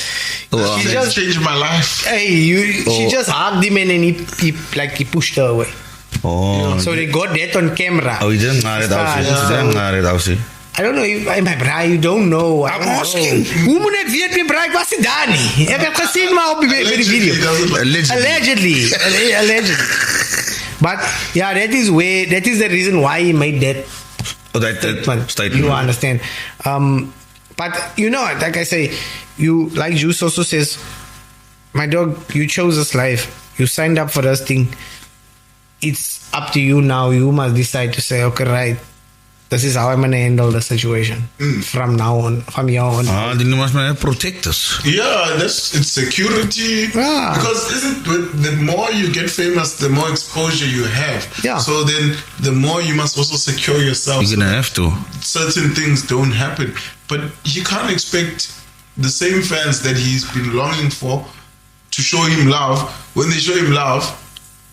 A: Oh,
C: She
B: She
C: just
B: changed my life.
C: she just hugged him and then he pushed her away.
A: Oh.
C: So they got that on camera.
A: Oh, he didn't know it out. He didn't know it out.
C: I don't know if my bra, you don't know. I
A: I'm
C: don't
A: asking.
C: know. Hoe moet ek weet my bra, ek was nie daar nie. Ek heb gezien maar op die video.
B: Allegedly, doesn't like-
A: Allegedly.
C: Allegedly. But yeah, that is the reason why he made that
A: Oh, that statement.
C: You understand? But you know, like I say, like Juice also says, my dog, you chose this life. You signed up for this thing. It's up to you now. You must decide to say, okay, right, this is how I'm gonna handle the situation from now on, from here on.
A: Then you must protect us.
B: Yeah, it's security.
C: Yeah.
B: Because the more you get famous, the more exposure you have.
C: Yeah.
B: So then the more you must also secure yourself.
A: You're gonna have to.
B: Certain things don't happen. But you can't expect the same fans that he's been longing for to show him love. When they show him love,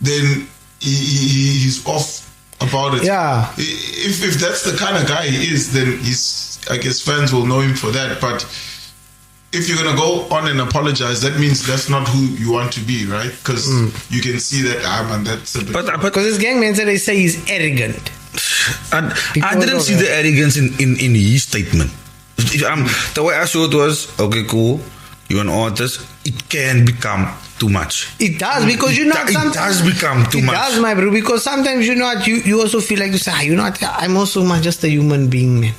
B: then he's off about it.
C: Yeah.
B: If that's the kind of guy he is, then I guess fans will know him for that. But if you're gonna go on and apologize, that means that's not who you want to be, right? Because you can see that man, that's a bit.
A: But
C: Because this gang man said they say he's arrogant.
A: I didn't see the arrogance in his statement. The way I saw it was, okay, cool, you're an artist, it can become too much.
C: It does, because you know
A: It does become too much.
C: It does, my bro, because sometimes you know what, you also feel like you say, you know what, I'm also just a human being, man.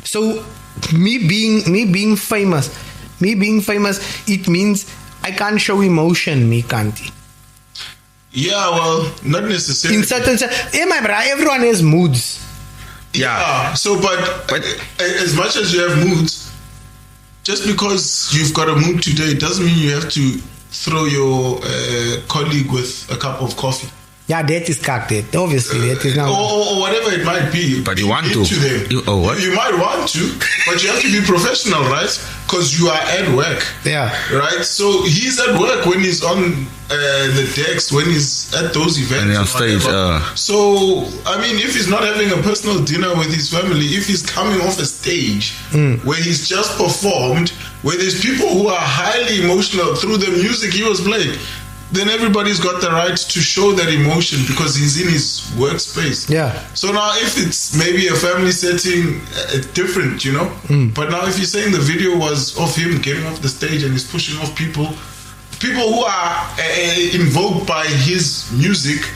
C: So me being famous, it means I can't show emotion, me can't.
B: Yeah, well, not necessarily.
C: In certain, my bro, everyone has moods.
A: Yeah.
B: So, but as much as you have moods, just because you've got a mood today doesn't mean you have to throw your colleague with a cup of coffee.
C: Yeah, that is cocked. Obviously, that is not.
B: Or whatever it might be.
A: But you want to.
B: Them.
A: What?
B: You might want to, but you have to be professional, right? Because you are at work.
C: Yeah.
B: Right? So he's at work when he's on the decks, when he's at those events.
A: And on
B: or whatever.
A: stage.
B: So, I mean, if he's not having a personal dinner with his family, if he's coming off a stage where he's just performed, where there's people who are highly emotional through the music he was playing, then everybody's got the right to show that emotion because he's in his workspace.
C: Yeah.
B: So now if it's maybe a family setting, different, you know. But now if you're saying the video was of him getting off the stage and he's pushing off people who are invoked by his music,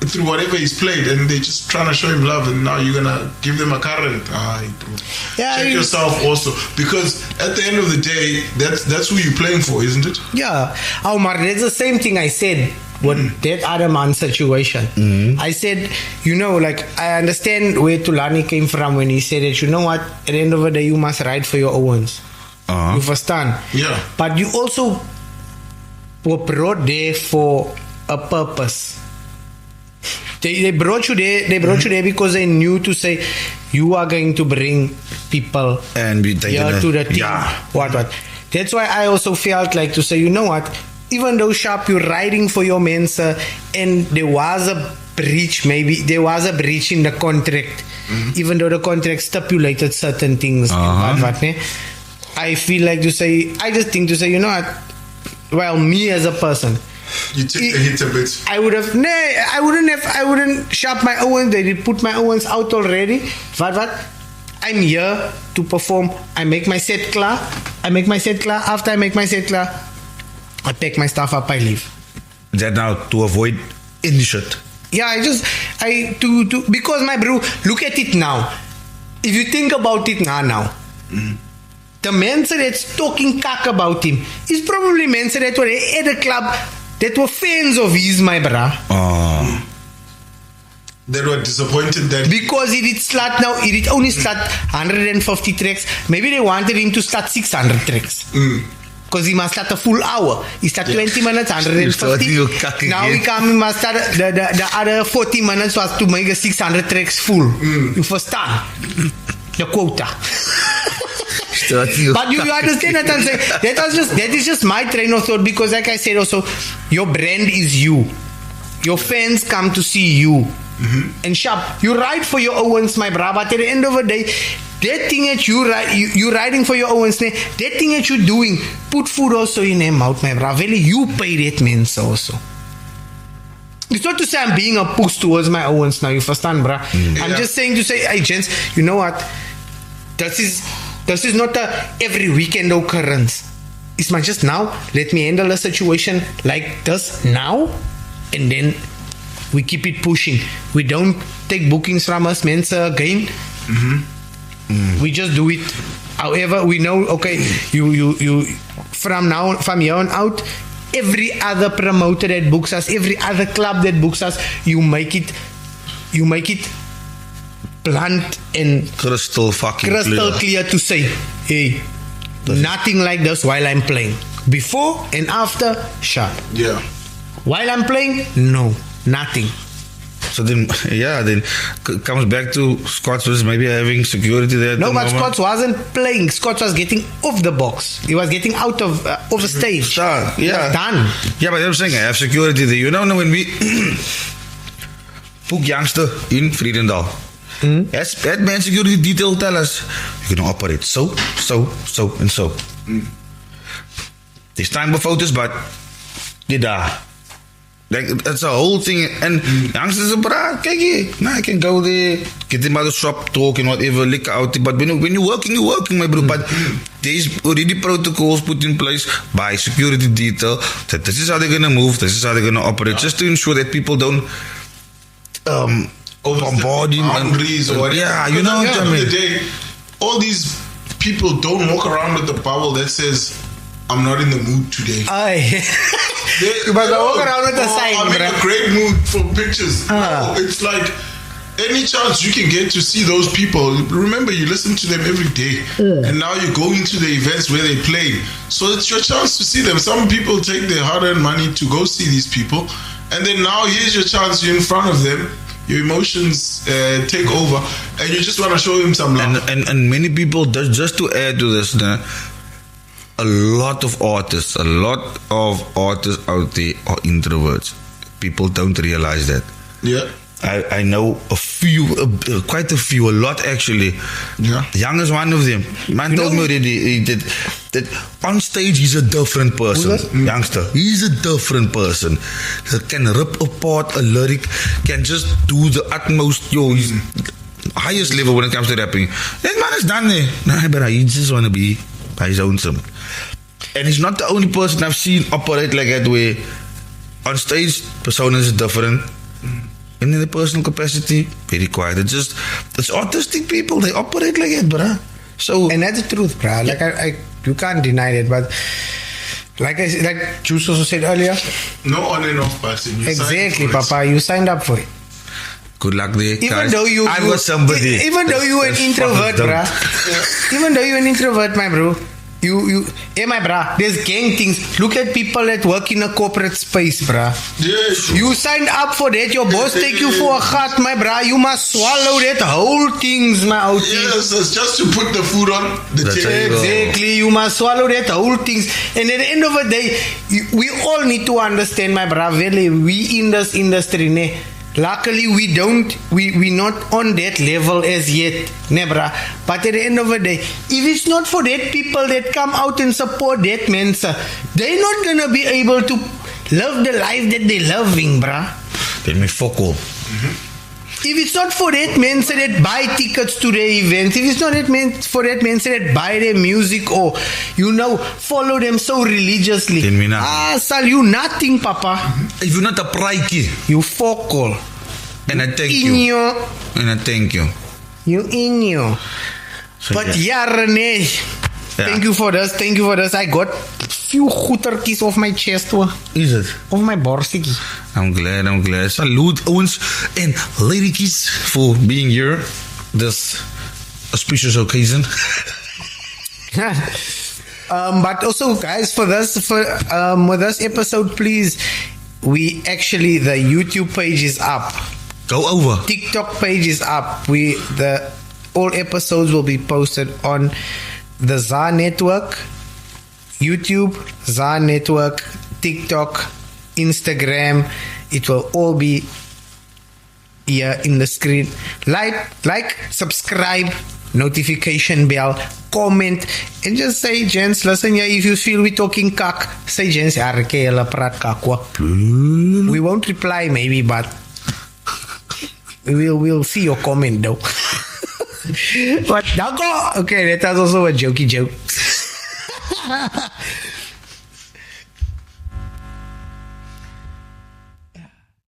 B: through whatever he's played, and they're just trying to show him love, and now you're gonna give them a current. Bro. Check yourself also, because at the end of the day, that's who you're playing for, isn't it?
C: Yeah. Oh, Mark, that's the same thing I said with that other man situation. I said, I understand where Tulani came from when he said that, what, at the end of the day, you must ride for your owns. You understand?
B: Yeah.
C: But you also were brought there for a purpose. They brought you there. They brought you there because they knew to say you are going to bring people
A: and be
C: here to the team.
A: Yeah.
C: What? That's why I also felt like to say, what? Even though Sharp, you're riding for your Mensa, and there was a breach. Maybe there was a breach in the contract, even though the contract stipulated certain things. I feel like to say, I just think to say, what? Well, me as a person,
B: you took the hit a bit.
C: I wouldn't sharp my Owens. They did put my Owens out already. But I'm here to perform. I make my set clear. After I make my set clear, I pack my stuff up, I leave.
A: That now to avoid any shit.
C: Yeah, because my bro, look at it now. If you think about it now. The Mensa that's talking cack about him is probably Mensa that were at the club that were fans of his, my bra.
B: They were disappointed that
C: because he did start now. He did only start 150 tracks. Maybe they wanted him to start 600 tracks. Because he must start a full hour. He start 20 minutes, 150. Now he must start the other 40 minutes was to make the 600 tracks full. You understand? The quota. But you understand that I'm saying? That is just my train of thought, because like I said also, your brand is you. Your fans come to see you. And Sharp, you ride for your Owens, my bra, but at the end of the day, that thing that you riding for your Owens, that thing that you're doing, put food also in their mouth, my bra. Really, you pay that Mensa also. It's not to say I'm being a push towards my Owens now, you understand, bra? I'm just saying to say, hey gents, you know what? This is not a every weekend occurrence. It's not just now. Let me handle a situation like this now, and then we keep it pushing. We don't take bookings from us Mensa again. We just do it. However, we know, okay, you from here on out, every other promoter that books us, every other club that books us, you make it blunt and
A: crystal
C: clear to say, hey, nothing like this while I'm playing. Before and after, sharp.
B: Yeah.
C: While I'm playing, no, nothing.
A: So then comes back to Scotts was maybe having security there.
C: No, but Scotts wasn't playing. Scotts was getting off the box. He was getting out of a stage.
A: Yeah.
C: Done.
A: Yeah, but I'm saying I have security there. You know when we book youngster in Vredendal. That man security detail tell us you can operate so and so. There's time for photos, but that's a whole thing. And youngsters are bra, I can go there, get them out of the shop, talk and whatever, lick out. But when you're working, my bro. But there's already protocols put in place by security detail that this is how they're gonna move, this is how they're gonna operate, just to ensure that people don't bombard him
B: boundaries or whatever.
A: Yeah, you know what I mean.
B: At the end of the day, all these people don't walk around with the bubble that says, I'm not in the mood today.
C: But I walk around with a sign.
B: I'm in a great mood for pictures. No, it's like any chance you can get to see those people. Remember, you listen to them every day, and now you go into the events where they play. So it's your chance to see them. Some people take their hard-earned money to go see these people, and then now here's your chance. You're in front of them. Your emotions take over, and you just want to show them some love.
A: And many people, just to add to this, a lot of artists out there are introverts. People don't realize that.
B: Yeah.
A: I know a few, quite a few, a lot actually.
B: Yeah.
A: Young is one of them. Man told me already that on stage he's a different person. Youngster, he's a different person. He can rip apart a lyric, can just do the utmost, he's highest level when it comes to rapping. That man is done there. Nah, but he just want to be by his own self. And he's not the only person I've seen operate like that, where on stage personas is different. And in the personal capacity, very quiet. It's autistic people. They operate like it, bruh. So,
C: And that's the truth, bruh. Like you can't deny it, but like Juice also said earlier.
B: No on and off button. You
C: Exactly,
B: signed for it.
C: Papa. You signed up for it.
A: good luck there,
C: Even
A: guys.
C: though
A: I was somebody.
C: Even though you're an
A: That's
C: introvert,
A: fucking
C: bruh. Even though you're an introvert, my bro. Hey, my bruh. There's gang things. Look at people that work in a corporate space, bruh.
B: Yes.
C: You signed up for that. Your boss take you for a cut, my bruh. You must swallow that whole things, my out.
B: Yes, it's just to put the food on the
A: That's
B: table.
A: right.
C: Exactly, you must swallow that whole things. And at the end of the day, we all need to understand, my brother. Really, we in this industry, ne? Luckily, we're not on that level as yet, ne, bruh. But at the end of the day, if it's not for that people that come out and support that man, sir, they're not gonna be able to live the life that they're living, bruh.
A: Let me focal.
C: If it's not for that man that buy tickets to the events, if it's not for that man that buy their music or, follow them so religiously.
A: Then we nothing.
C: Sal, you nothing, Papa.
A: If you're not a prikey,
C: You focal.
A: and I thank you.
C: Inyo.
A: And I thank you.
C: You inyo.
A: So,
C: But
A: yeah.
C: yeah, Renee.
A: Yeah.
C: Thank you for this. I got few goetertjies off my chest, hoor.
A: Is it?
C: Off my borstiekie.
A: I'm glad. Salute, ouwens and ladykies, for being here. This auspicious occasion.
C: But also, guys, with this episode, please, the YouTube page is up.
A: Go over.
C: TikTok page is up. All episodes will be posted on TheZARnetwork, YouTube, TheZARnetwork, TikTok, Instagram. It will all be here in the screen. Like, subscribe, notification bell, comment, and just say, gents, listen here, if you feel we talking kak, say, gents, we won't reply maybe, but we'll see your comment though. But okay, that was also a jokey joke.